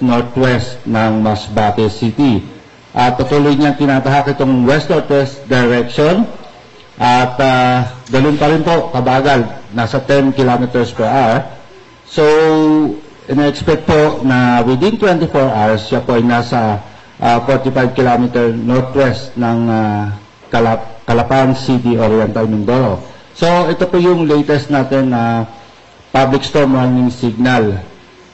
northwest ng Masbate City. At patuloy niyang tinatahak itong west-northwest direction. At ganun pa rin po, kabagal, nasa 10 kilometers per hour. So, ina-expect po na within 24 hours, siya po ay nasa 45 kilometer northwest ng Calapan City, Oriental Mindoro. So, ito po yung latest natin na public storm warning signal.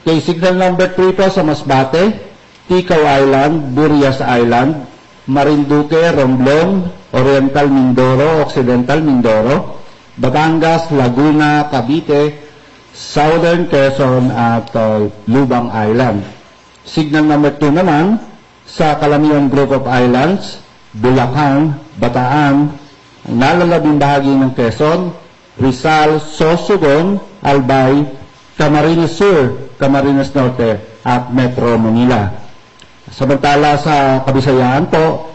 Okay, signal number 3 po sa Masbate, Ticao Island, Burias Island, Marinduque, Romblon, Oriental Mindoro, Occidental Mindoro, Batangas, Laguna, Cavite, Southern Quezon at Lubang Island. Signal number 2 naman sa Calamian Group of Islands, Bulacan, Bataan, nalalabing bahagi ng Quezon, Rizal, Sorsogon, Albay, Camarines Sur, Camarines Norte at Metro Manila. Samantala sa Kabisayaan po,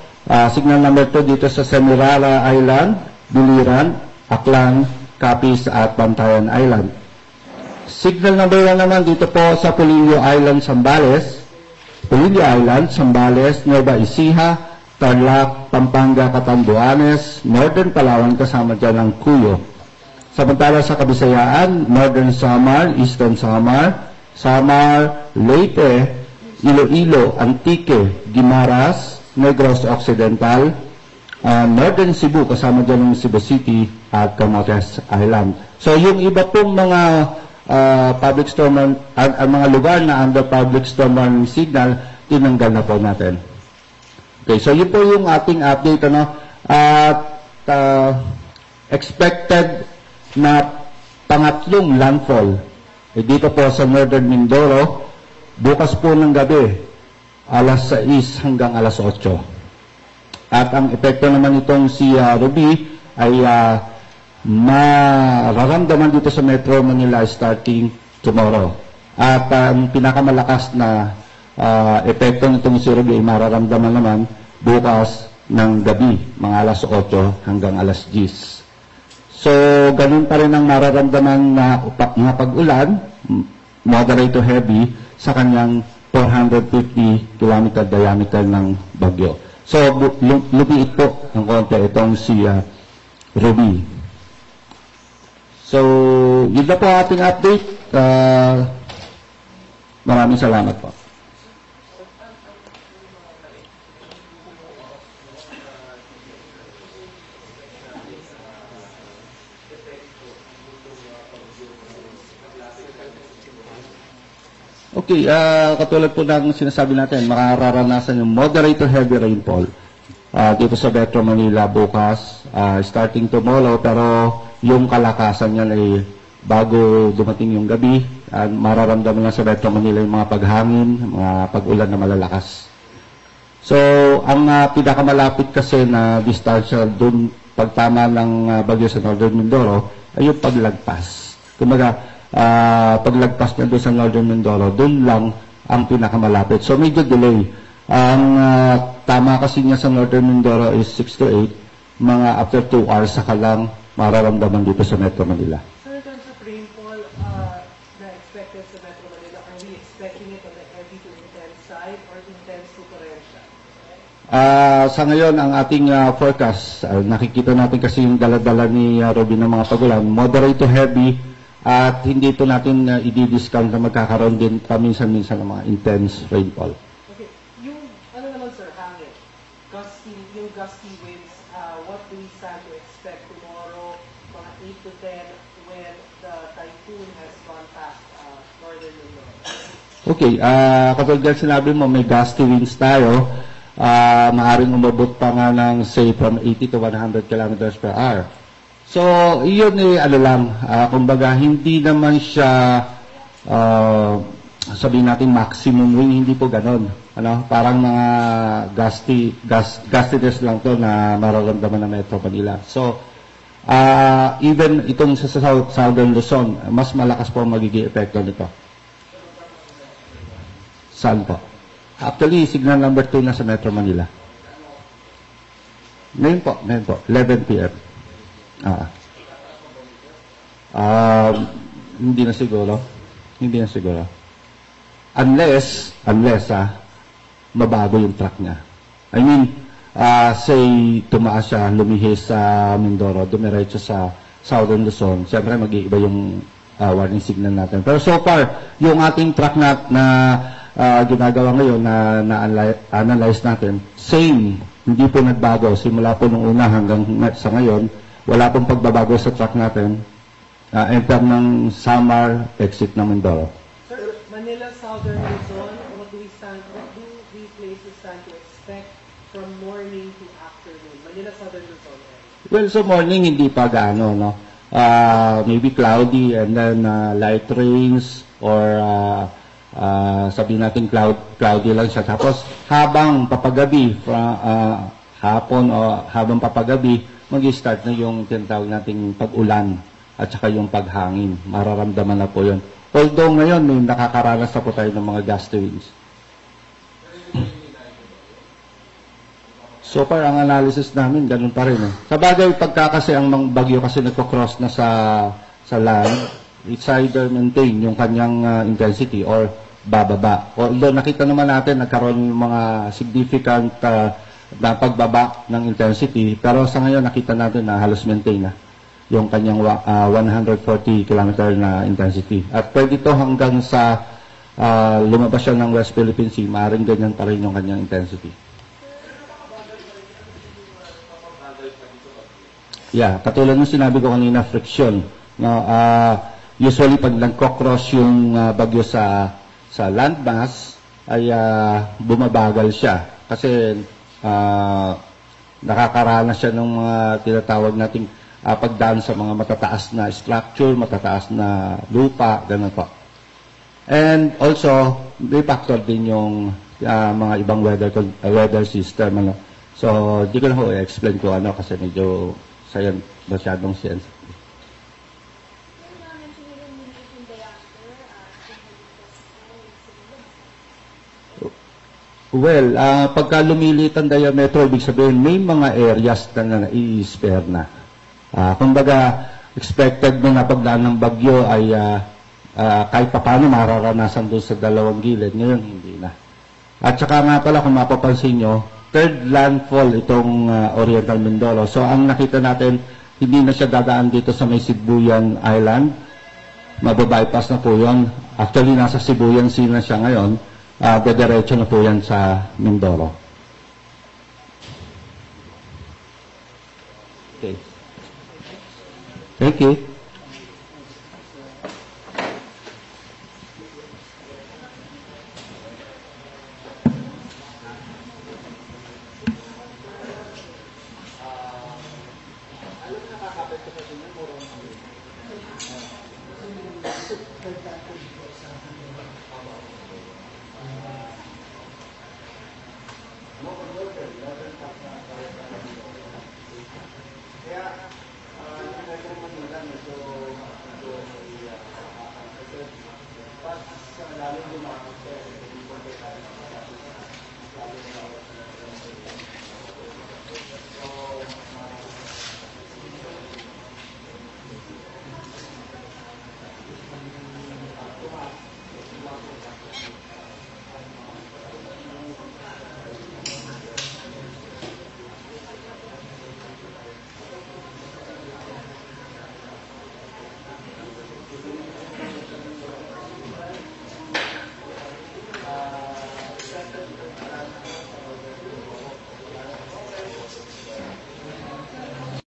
signal number 2 dito sa Semirara Island, Biliran, Aklan, Capiz at Bantayan Island. Signal number 1 naman dito po sa Polillo Island, Zambales, Polillo Island, Zambales, Nueva Ecija, Tarlac, Pampanga, Catanduanes, Northern Palawan kasama dyan ang Cuyo. Samantala sa Kabisayaan, Northern Samar, Eastern Samar, Samar, Leyte, Iloilo, Antique, Guimaras, Negros Occidental, Northern Cebu, kasama dyan ng Cebu City, at Camotes Island. So, yung iba pong mga public storm, ang mga lugar na under public storm warning signal, tinanggal na po natin. Okay, so yun po yung ating update, ano, at expected na pangatlong landfall, dito po sa Northern Mindoro, bukas po ng gabi, alas 6 hanggang alas 8. At ang epekto naman itong si Ruby ay mararamdaman dito sa Metro Manila starting tomorrow. At ang pinakamalakas na epekto nitong si Ruby ay mararamdaman naman bukas ng gabi, mga alas 8 hanggang alas 10. So, ganun pa rin ang mararamdaman na pag-ulan, moderate to heavy, sa kanyang 450 km diameter ng bagyo. So, lumiit po ng konti itong si Ruby. So, yun na po ating update. Maraming salamat po. Okay, katulad po ng sinasabi natin, makararanasan yung moderate to heavy rainfall dito sa Metro Manila bukas, starting tomorrow, pero yung kalakasan niyan ay bago dumating yung gabi, mararamdaman lang sa Metro Manila yung mga paghangin, mga pag-ulan na malalakas. So, ang pinakamalapit kasi na distansya dun pagtama ng bagyo sa Northern Mindoro ay yung paglagpas. Kumbaga, paglagpas na doon sa Northern Mindoro, doon lang ang pinakamalapit. So, medyo delay. Ang tama kasi niya sa Northern Mindoro is 6 to 8. Mga after 2 hours saka lang mararamdaman dito sa Metro Manila. So, in terms of rainfall na expected sa Metro Manila, are we expecting it on the heavy to intense side or intense to torrential? Sa ngayon, ang ating forecast, nakikita natin kasi yung dala-dala ni Robin ng mga pagulan, moderate to heavy, at hindi ito natin i-discount na magkakaroon din paminsan-minsan ng mga intense rainfall. Okay. Yung, ano naman sir, hangin, yung gusty winds, what do we stand to expect tomorrow, mga 8 to 10, when the typhoon has gone past Northern Mindoro? Okay, katulad ng sinabi mo, may gusty winds tayo, maaring umabot pa nga ng, say, from 80 to 100 kilometers per hour. So, iyon kumbaga, hindi naman siya, sabihin natin maximum wind, hindi po ganon. Parang mga gustiness lang to na mararamdaman ng Metro Manila. So, even itong sa Southern Luzon, mas malakas po ang magiging epekto nito. Saan po? Actually, signal number 2 na sa Metro Manila. Ngayon po, 11 p.m. Hindi na siguro. unless mabago yung track niya. I mean, say, tumaas siya, lumihis sa Mindoro, dumiretso sa Southern Luzon, siyempre mag-iiba yung warning signal natin. Pero so far, yung ating track na ginagawa ngayon na na-analyze natin, same, hindi po nagbago. Simula po nung una hanggang sa ngayon, wala pong pagbabago sa track natin. Enter ng Samar, exit ng Mindoro. Sir, Manila Southern Luzon, what do we places stand to expect from morning to afternoon? Manila Southern Luzon. Well, so morning hindi pa gaano, no? Maybe cloudy and then light rains or sabihin natin cloudy lang siya. Tapos habang papagabi, hapon o habang papagabi, mag-start na yung tinatawag nating pag-ulan at saka yung paghangin. Mararamdaman na po yun. Although ngayon, may nakakaranas na po tayo ng mga gusty winds. So far, ang analysis namin, ganun pa rin. Sa bagay, pagka kasi ang bagyo kasi nagko-cross na sa land, it's either maintain yung kanyang intensity or bababa. Although nakita naman natin, nagkaroon ng mga significant na pagbaba ng intensity, pero sa ngayon nakita natin na halos maintain na yung kanyang 140 km na intensity. At pwede ito hanggang sa lumabas siya ng West Philippine Sea, maaaring ganyan pa rin yung kanyang intensity. Yeah, katulad ng sinabi ko kanina, friction. No, usually pag nagko-cross yung bagyo sa landmass, ay bumabagal siya. Kasi nakakaranas siya ng mga tinatawag nating pagdaan sa mga matataas na structure, matataas na lupa, ganun po. And also, may factor din yung mga ibang weather system. Ano. So, di ko na ho i-explain ko ano kasi medyo masyadong sensitive. Well, pagka lumiliit ang diameter, ibig sabihin may mga areas na i-spare na. Kumbaga, expected nung napagdaan ng bagyo ay kahit paano mararanasan doon sa dalawang gilid. Ngayon, hindi na. At saka nga pala, kung mapapansin nyo, third landfall itong Oriental Mindoro. So, ang nakita natin, hindi na siya dadaan dito sa may Sibuyan Island. Mababypass na po yun. Actually, nasa Sibuyan Sea na siya ngayon. Dediretso na po yan sa Mindoro. Okay. Thank you.